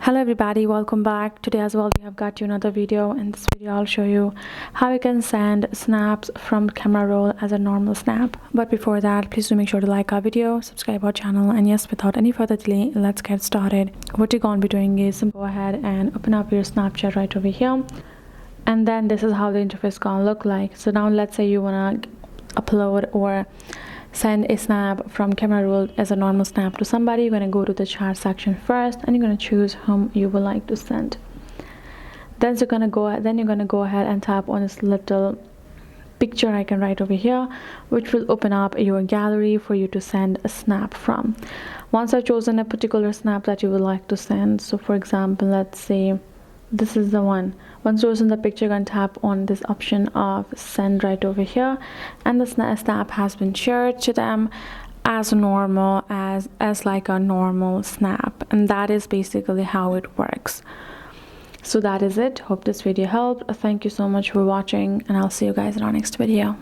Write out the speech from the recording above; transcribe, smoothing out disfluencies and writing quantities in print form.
Hello everybody, welcome back. Today as well we have got you another video. In this video I'll show you how you can send snaps from camera roll as a normal snap. But before that, please do make sure to like our video, subscribe our channel, and yes, without any further delay, let's get started. What you're going to be doing is go ahead and open up your Snapchat right over here, and then this is how the interface gonna look like. So now let's say you want to upload or send a snap from camera roll as a normal snap to somebody. You're going to go to the chat section first and you're going to choose whom you would like to send. Then you're going to go ahead and tap on this little picture icon right over here, which will open up your gallery for you to send a snap from. Once I've chosen a particular snap that you would like to send, so for example, let's say this is the one. Once chosen the picture, you're going to tap on this option of send right over here, and the snap has been shared to them as normal, as like a normal snap. And that is basically how it works. So that is it. Hope this video helped. Thank you so much for watching, and I'll see you guys in our next video.